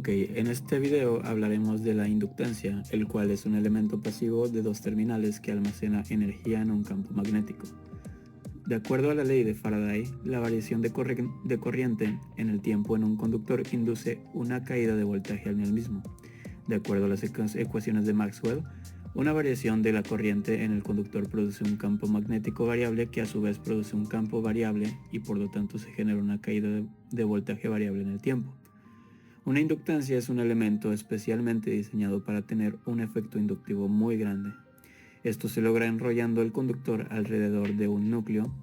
Ok, en este video hablaremos de la inductancia, el cual es un elemento pasivo de dos terminales que almacena energía en un campo magnético. De acuerdo a la ley de Faraday, la variación de corriente en el tiempo en un conductor induce una caída de voltaje en el mismo. De acuerdo a las ecuaciones de Maxwell, una variación de la corriente en el conductor produce un campo magnético variable que a su vez produce un campo variable y por lo tanto se genera una caída de voltaje variable en el tiempo. Una inductancia es un elemento especialmente diseñado para tener un efecto inductivo muy grande. Esto se logra enrollando el conductor alrededor de un núcleo.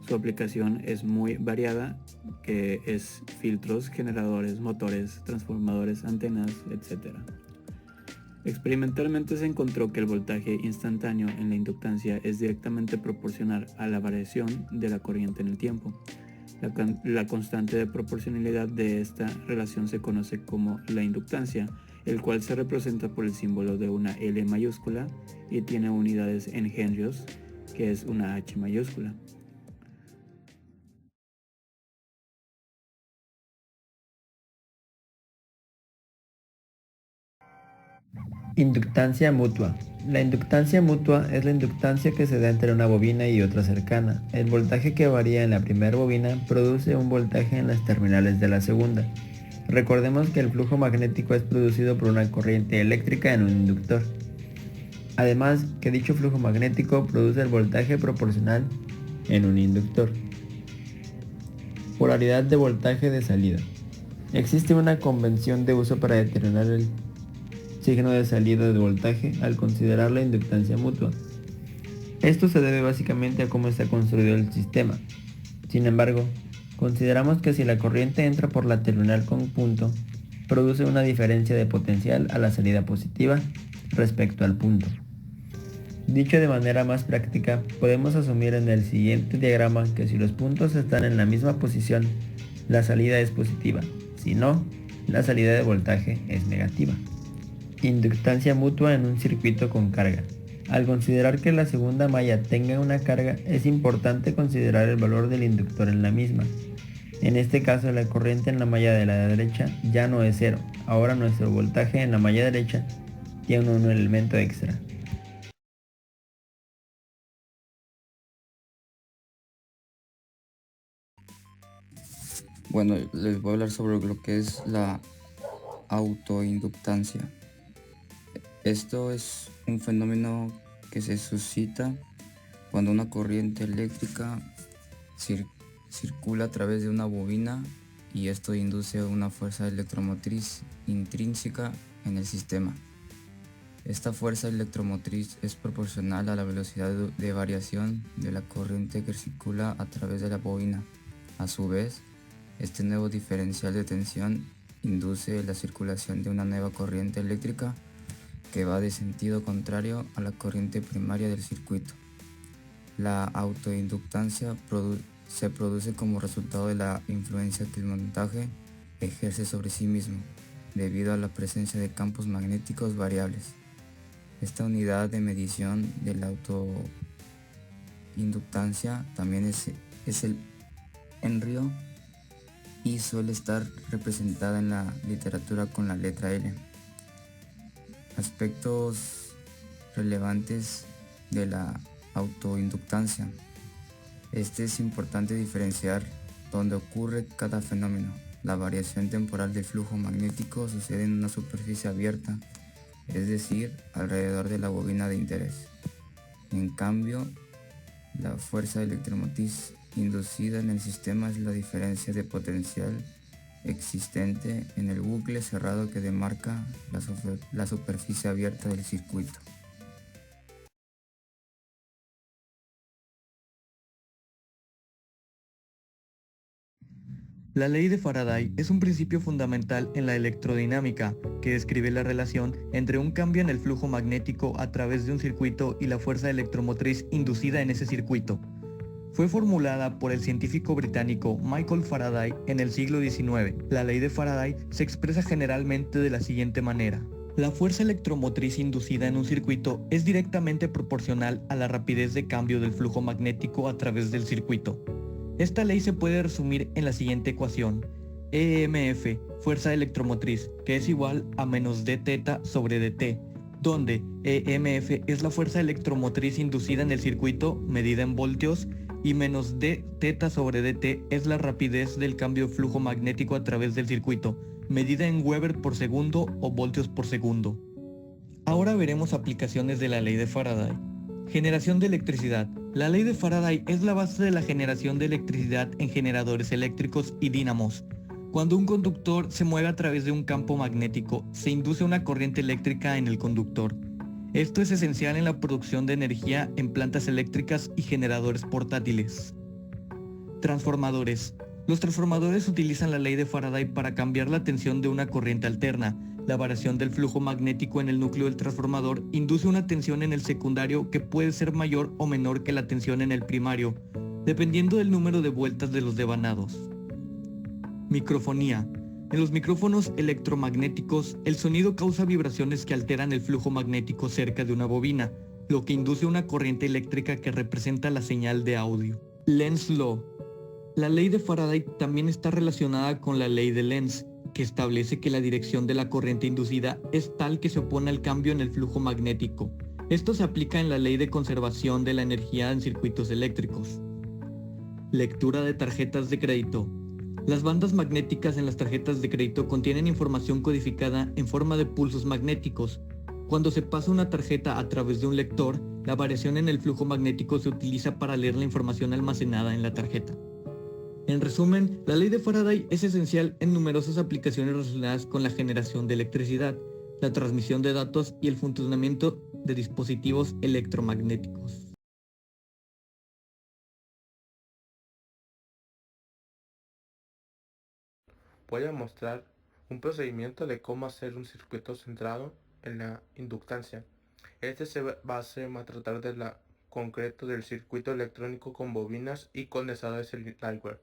Su aplicación es muy variada, que es filtros, generadores, motores, transformadores, antenas, etc. Experimentalmente se encontró que el voltaje instantáneo en la inductancia es directamente proporcional a la variación de la corriente en el tiempo. La constante de proporcionalidad de esta relación se conoce como la inductancia, el cual se representa por el símbolo de una L mayúscula y tiene unidades en henrios, que es una H mayúscula. Inductancia mutua. La inductancia mutua es la inductancia que se da entre una bobina y otra cercana. El voltaje que varía en la primera bobina produce un voltaje en las terminales de la segunda. Recordemos que el flujo magnético es producido por una corriente eléctrica en un inductor. Además, que dicho flujo magnético produce el voltaje proporcional en un inductor. Polaridad de voltaje de salida. Existe una convención de uso para determinar el signo de salida de voltaje al considerar la inductancia mutua. Esto se debe básicamente a cómo está construido el sistema. Sin embargo, consideramos que si la corriente entra por la terminal con punto, produce una diferencia de potencial a la salida positiva respecto al punto. Dicho de manera más práctica, podemos asumir en el siguiente diagrama que si los puntos están en la misma posición, la salida es positiva, si no, la salida de voltaje es negativa. Inductancia mutua en un circuito con carga. Al considerar que la segunda malla tenga una carga, es importante considerar el valor del inductor en la misma. En este caso, la corriente en la malla de la derecha ya no es cero. Ahora nuestro voltaje en la malla derecha tiene un elemento extra. Bueno, les voy a hablar sobre lo que es la autoinductancia. Esto es un fenómeno que se suscita cuando una corriente eléctrica circula a través de una bobina y esto induce una fuerza electromotriz intrínseca en el sistema. Esta fuerza electromotriz es proporcional a la velocidad de variación de la corriente que circula a través de la bobina. A su vez, este nuevo diferencial de tensión induce la circulación de una nueva corriente eléctrica que va de sentido contrario a la corriente primaria del circuito. La autoinductancia se produce como resultado de la influencia que el voltaje ejerce sobre sí mismo, debido a la presencia de campos magnéticos variables. Esta unidad de medición de la autoinductancia también es el henrio y suele estar representada en la literatura con la letra L. Aspectos relevantes de la autoinductancia. Es importante diferenciar dónde ocurre cada fenómeno. La variación temporal del flujo magnético sucede en una superficie abierta, es decir, alrededor de la bobina de interés. En cambio, la fuerza electromotriz inducida en el sistema es la diferencia de potencial existente en el bucle cerrado que demarca la superficie abierta del circuito. La ley de Faraday es un principio fundamental en la electrodinámica que describe la relación entre un cambio en el flujo magnético a través de un circuito y la fuerza electromotriz inducida en ese circuito. Fue formulada por el científico británico Michael Faraday en el siglo XIX. La ley de Faraday se expresa generalmente de la siguiente manera. La fuerza electromotriz inducida en un circuito es directamente proporcional a la rapidez de cambio del flujo magnético a través del circuito. Esta ley se puede resumir en la siguiente ecuación. EMF, fuerza electromotriz, que es igual a menos d teta sobre dt, donde EMF es la fuerza electromotriz inducida en el circuito medida en voltios y menos d teta sobre dt es la rapidez del cambio de flujo magnético a través del circuito, medida en Weber por segundo o voltios por segundo. Ahora veremos aplicaciones de la ley de Faraday. Generación de electricidad. La ley de Faraday es la base de la generación de electricidad en generadores eléctricos y dínamos. Cuando un conductor se mueve a través de un campo magnético, se induce una corriente eléctrica en el conductor. Esto es esencial en la producción de energía en plantas eléctricas y generadores portátiles. Transformadores. Los transformadores utilizan la ley de Faraday para cambiar la tensión de una corriente alterna. La variación del flujo magnético en el núcleo del transformador induce una tensión en el secundario que puede ser mayor o menor que la tensión en el primario, dependiendo del número de vueltas de los devanados. Microfonía. En los micrófonos electromagnéticos, el sonido causa vibraciones que alteran el flujo magnético cerca de una bobina, lo que induce una corriente eléctrica que representa la señal de audio. Lenz Law. La ley de Faraday también está relacionada con la ley de Lenz, que establece que la dirección de la corriente inducida es tal que se opone al cambio en el flujo magnético. Esto se aplica en la ley de conservación de la energía en circuitos eléctricos. Lectura de tarjetas de crédito. Las bandas magnéticas en las tarjetas de crédito contienen información codificada en forma de pulsos magnéticos. Cuando se pasa una tarjeta a través de un lector, la variación en el flujo magnético se utiliza para leer la información almacenada en la tarjeta. En resumen, la ley de Faraday es esencial en numerosas aplicaciones relacionadas con la generación de electricidad, la transmisión de datos y el funcionamiento de dispositivos electromagnéticos. Voy a mostrar un procedimiento de cómo hacer un circuito centrado en la inductancia. Este se va a tratar de la concreto del circuito electrónico con bobinas y condensadores Lightware.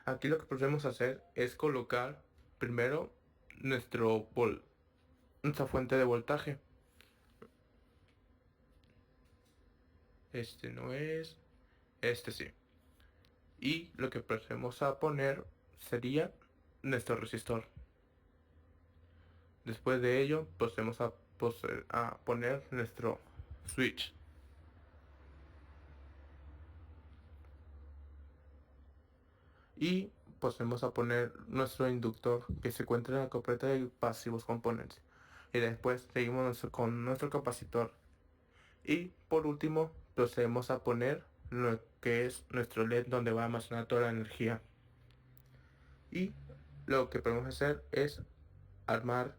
Aquí lo que podemos hacer es colocar primero nuestra fuente de voltaje. Este no es, este sí. Y lo que procedemos a poner sería nuestro resistor. Después de ello procedemos a poner nuestro switch. Y procedemos a poner nuestro inductor que se encuentra en la carpeta de pasivos components. Y después seguimos con nuestro capacitor. Y por último procedemos a poner lo que es nuestro LED donde va a almacenar toda la energía. Y lo que podemos hacer es armar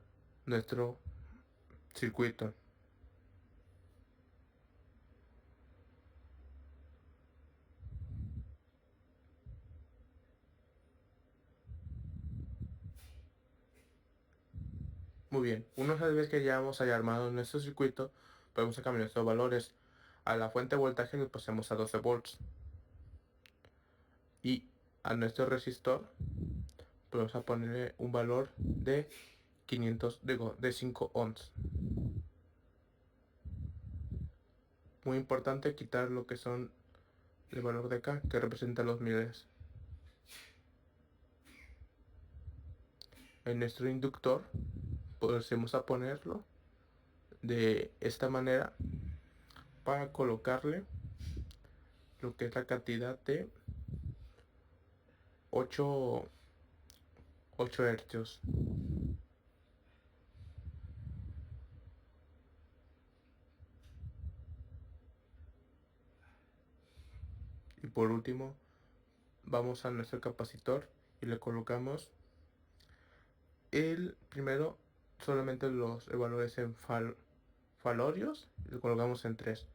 nuestro circuito. Muy bien, una vez que ya hemos armado nuestro circuito, podemos cambiar nuestros valores. A la fuente de voltaje le pasemos a 12 volts. Y a nuestro resistor podemos ponerle un valor de 5 ohms. Muy importante quitar lo que son el valor de acá, que representa los miles. En nuestro inductor podemos ponerlo de esta manera para colocarle lo que es la cantidad de 8 hercios. Y por último vamos a nuestro capacitor y le colocamos el primero solamente los valores en falorios y lo colocamos en 3.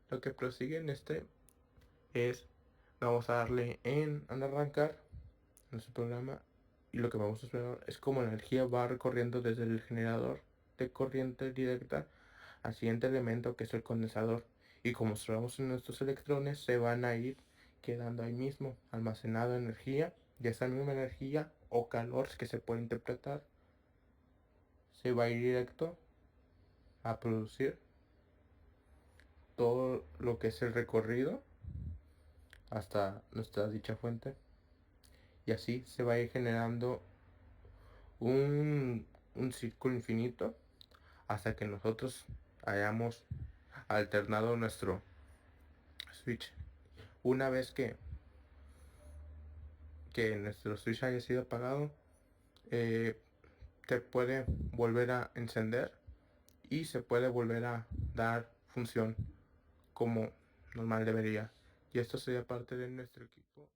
Lo que prosigue en este es, vamos a darle en arrancar nuestro programa, y lo que vamos a esperar es como la energía va recorriendo desde el generador de corriente directa al siguiente elemento, que es el condensador, y como observamos en nuestros electrones se van a ir quedando ahí mismo almacenada energía, y esa misma energía o calor que se puede interpretar se va a ir directo a producir todo lo que es el recorrido hasta nuestra dicha fuente, y así se va a ir generando un círculo infinito hasta que nosotros hayamos alternado nuestro switch. Una vez que nuestro switch haya sido apagado, se puede volver a encender y se puede volver a dar función como normal debería. Y esto sería parte de nuestro equipo.